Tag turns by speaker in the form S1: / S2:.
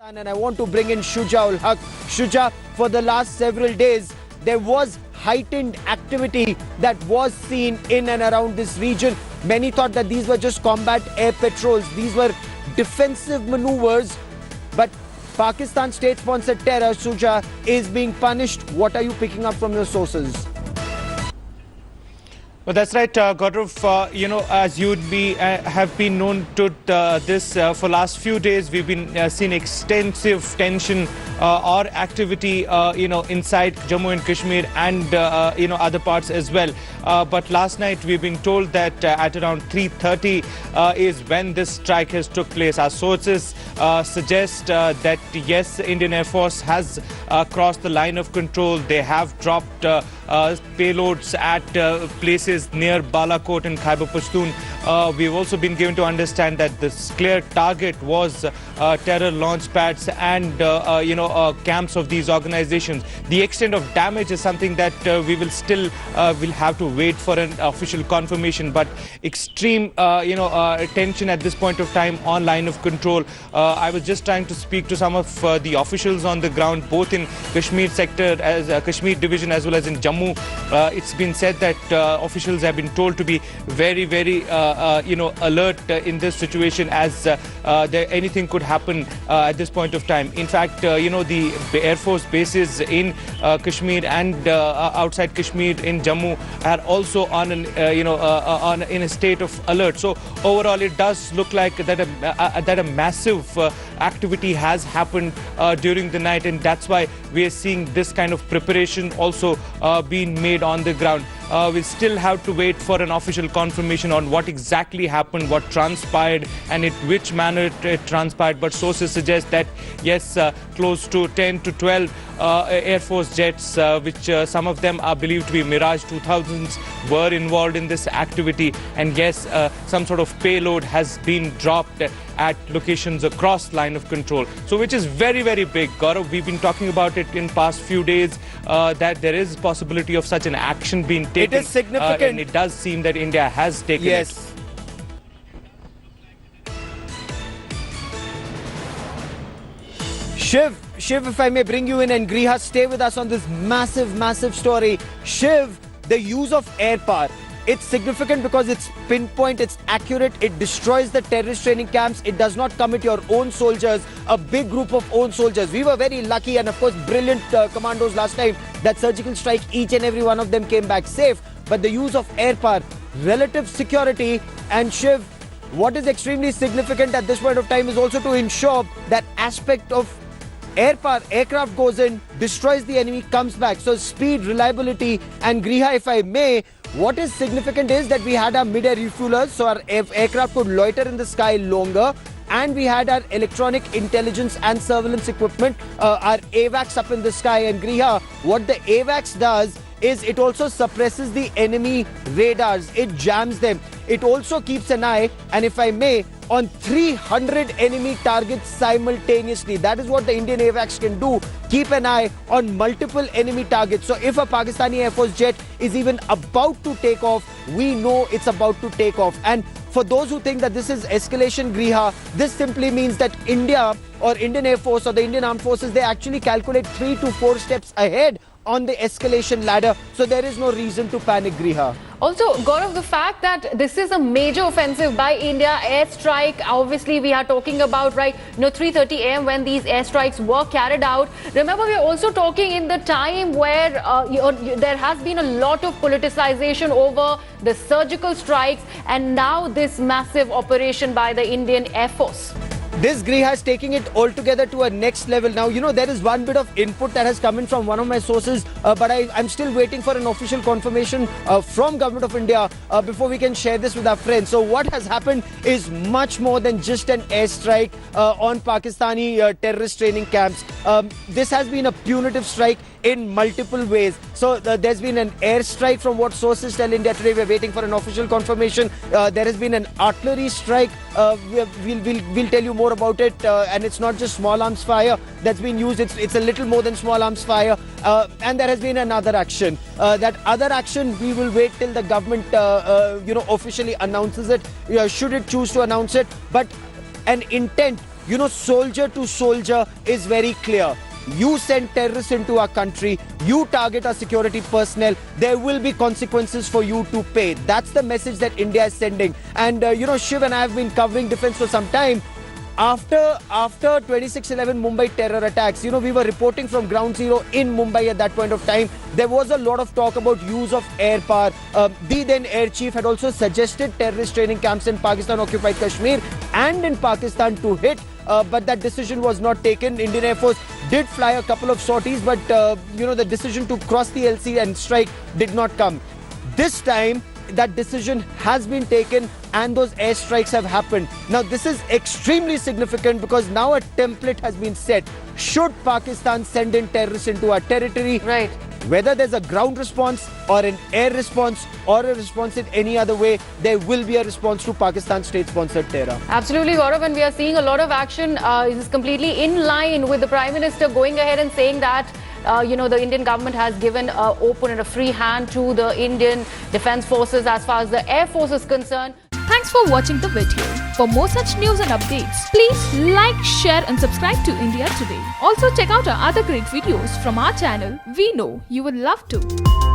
S1: And I want to bring in Shuja ul Haq. Shuja, for the last several days, there was heightened activity that was seen in and around this region. Many thought that these were just combat air patrols. These were defensive maneuvers. But Pakistan state-sponsored terror, Shuja, is being punished. What are you picking up from your sources?
S2: Well, that's right, Gaurav. As you'd have been known to this for last few days, we've been seeing extensive tension or activity, inside Jammu and Kashmir and, other parts as well. But last night, we've been told that at around 3:30 is when this strike has took place. Our sources suggest that, yes, Indian Air Force has crossed the line of control. They have dropped payloads at places near Balakot and Khyber Pashtun. We've also been given to understand that this clear target was terror launch pads and camps of these organizations. The extent of damage is something that we will still will have to wait for an official confirmation. But extreme tension at this point of time on line of control. I was just trying to speak to some of the officials on the ground, both in Kashmir sector, as Kashmir division, as well as in Jammu. It's been said that officials have been told to be very, very alert in this situation, as anything could happen at this point of time. In fact, the Air Force bases in Kashmir and outside Kashmir in Jammu are also on in a state of alert. So overall, it does look like that a massive activity has happened during the night, and that's why we are seeing this kind of preparation also being made on the ground. We still have to wait for an official confirmation on what exactly happened, what transpired, and in which manner it transpired. But sources suggest that, yes, close to 10 to 12 Air Force jets, which some of them are believed to be Mirage 2000s, were involved in this activity. And yes, some sort of payload has been dropped at locations across line of control. So which is very, very big. Gaurav, we've been talking about it in past few days, that there is possibility of such an action being taken.
S1: It is significant.
S2: And it does seem that India has taken it.
S1: Shiv, if I may bring you in, and Griha, stay with us on this massive, massive story. Shiv, the use of air power. It's significant because it's pinpoint, it's accurate, it destroys the terrorist training camps, it does not commit your own soldiers, a big group of own soldiers. We were very lucky and of course brilliant commandos last time. That surgical strike, each and every one of them came back safe. But the use of air power, relative security, and Shiv, what is extremely significant at this point of time is also to ensure that aspect of air power. Aircraft goes in, destroys the enemy, comes back. So speed, reliability, and Griha, if I may, what is significant is that we had our mid-air refuelers, so our aircraft could loiter in the sky longer, and we had our electronic intelligence and surveillance equipment, our AWACS up in the sky. And Griha, what the AWACS does is it also suppresses the enemy radars, it jams them. It also keeps an eye, and if I may, on 300 enemy targets simultaneously. That is what the Indian AWACS can do. Keep an eye on multiple enemy targets. So if a Pakistani Air Force jet is even about to take off, we know it's about to take off. And for those who think that this is escalation, Griha, this simply means that India or Indian Air Force or the Indian Armed Forces, they actually calculate 3 to 4 steps ahead on the escalation ladder. So there is no reason to panic, Griha.
S3: Also, Gaurav, the fact that this is a major offensive by India, airstrike, obviously we are talking about, 3:30 a.m. when these airstrikes were carried out. Remember, we are also talking in the time where there has been a lot of politicization over the surgical strikes, and now this massive operation by the Indian Air Force.
S1: This Griha is taking it altogether to a next level. Now, there is one bit of input that has come in from one of my sources, but I'm still waiting for an official confirmation from Government of India before we can share this with our friends. So what has happened is much more than just an airstrike on Pakistani terrorist training camps. This has been a punitive strike in multiple ways. So there's been an airstrike from what sources tell India today. We're waiting for an official confirmation. There has been an artillery strike. We'll tell you more about it, and it's not just small arms fire that's been used. It's a little more than small arms fire, and there has been another action. That other action, we will wait till the government officially announces it, should it choose to announce it. But an intent soldier to soldier is very clear. You send terrorists into our country, you target our security personnel, there will be consequences for you to pay. That's the message that India is sending. And Shiv and I have been covering defense for some time. After 26/11 Mumbai terror attacks, we were reporting from ground zero in Mumbai at that point of time. There was a lot of talk about use of air power. The then air chief had also suggested terrorist training camps in Pakistan-occupied Kashmir and in Pakistan to hit. But that decision was not taken. Indian Air Force did fly a couple of sorties, but the decision to cross the LC and strike did not come. This time, that decision has been taken and those airstrikes have happened. Now, this is extremely significant because now a template has been set. Should Pakistan send in terrorists into our territory,
S3: Right.
S1: whether there's a ground response or an air response or a response in any other way, there will be a response to Pakistan state-sponsored terror.
S3: Absolutely, Gaurav, and we are seeing a lot of action. This is completely in line with the Prime Minister going ahead and saying that the Indian government has given open and a free hand to the Indian Defence Forces as far as the Air Force is concerned.
S4: Thanks for watching the video. For more such news and updates, please like, share and subscribe to India Today. Also check out our other great videos from our channel. We know you will love to.